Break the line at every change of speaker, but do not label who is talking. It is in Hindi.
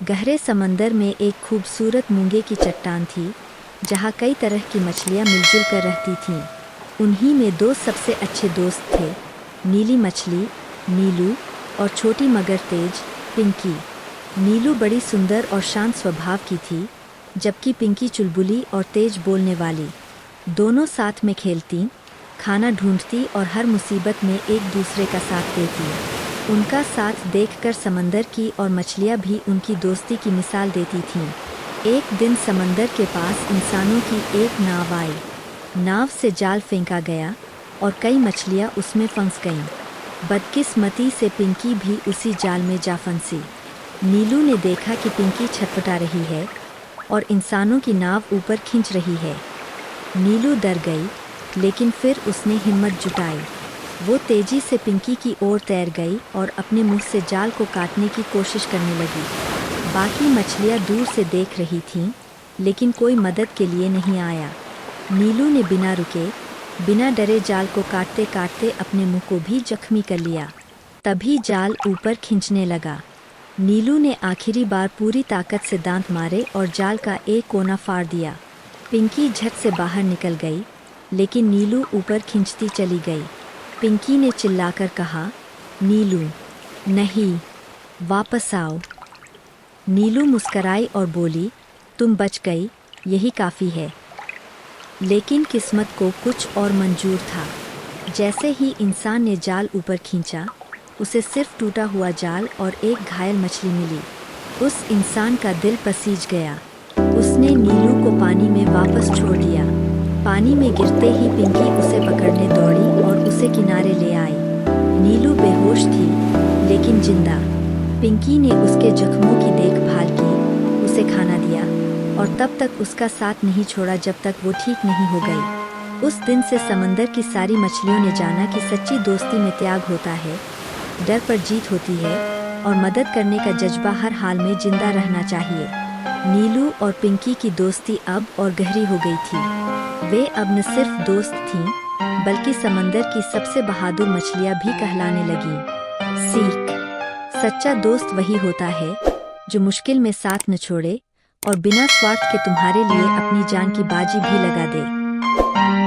गहरे समंदर में एक खूबसूरत मूंगे की चट्टान थी, जहाँ कई तरह की मछलियाँ मिलजुल कर रहती थीं। उन्हीं में दो सबसे अच्छे दोस्त थे, नीली मछली नीलू और छोटी मगर तेज पिंकी। नीलू बड़ी सुंदर और शांत स्वभाव की थी, जबकि पिंकी चुलबुली और तेज बोलने वाली। दोनों साथ में खेलती, खाना ढूंढती और हर मुसीबत में एक दूसरे का साथ देती। उनका साथ देखकर समंदर की और मछलियाँ भी उनकी दोस्ती की मिसाल देती थीं। एक दिन समंदर के पास इंसानों की एक नाव आई। नाव से जाल फेंका गया और कई मछलियाँ उसमें फंस गईं। बदकिस्मती से पिंकी भी उसी जाल में जा फंसी। नीलू ने देखा कि पिंकी छटपटा रही है और इंसानों की नाव ऊपर खींच रही है। नीलू डर गई, लेकिन फिर उसने हिम्मत जुटाई। वो तेजी से पिंकी की ओर तैर गई और अपने मुंह से जाल को काटने की कोशिश करने लगी। बाकी मछलियाँ दूर से देख रही थीं, लेकिन कोई मदद के लिए नहीं आया। नीलू ने बिना रुके, बिना डरे जाल को काटते काटते अपने मुंह को भी जख्मी कर लिया। तभी जाल ऊपर खींचने लगा। नीलू ने आखिरी बार पूरी ताकत से दांत मारे और जाल का एक कोना फाड़ दिया। पिंकी झट से बाहर निकल गई, लेकिन नीलू ऊपर खींचती चली गई। पिंकी ने चिल्लाकर कहा, नीलू, नहीं, वापस आओ। नीलू मुस्कराई और बोली, तुम बच गई, यही काफ़ी है। लेकिन किस्मत को कुछ और मंजूर था। जैसे ही इंसान ने जाल ऊपर खींचा, उसे सिर्फ टूटा हुआ जाल और एक घायल मछली मिली। उस इंसान का दिल पसीज गया। उसने नीलू को पानी में वापस छोड़ दिया। पानी में गिरते ही पिंकी उसे पकड़ने दौड़ी और उसे किनारे ले आई। नीलू बेहोश थी, लेकिन जिंदा। पिंकी ने उसके जख्मों की देखभाल की, उसे खाना दिया और तब तक उसका साथ नहीं छोड़ा जब तक वो ठीक नहीं हो गई। उस दिन से समंदर की सारी मछलियों ने जाना कि सच्ची दोस्ती में त्याग होता है, डर पर जीत होती है और मदद करने का जज्बा हर हाल में जिंदा रहना चाहिए। नीलू और पिंकी की दोस्ती अब और गहरी हो गई थी। वे अब न सिर्फ दोस्त थीं, बल्कि समंदर की सबसे बहादुर मछलियाँ भी कहलाने लगीं। सीख: सच्चा दोस्त वही होता है जो मुश्किल में साथ न छोड़े और बिना स्वार्थ के तुम्हारे लिए अपनी जान की बाजी भी लगा दे।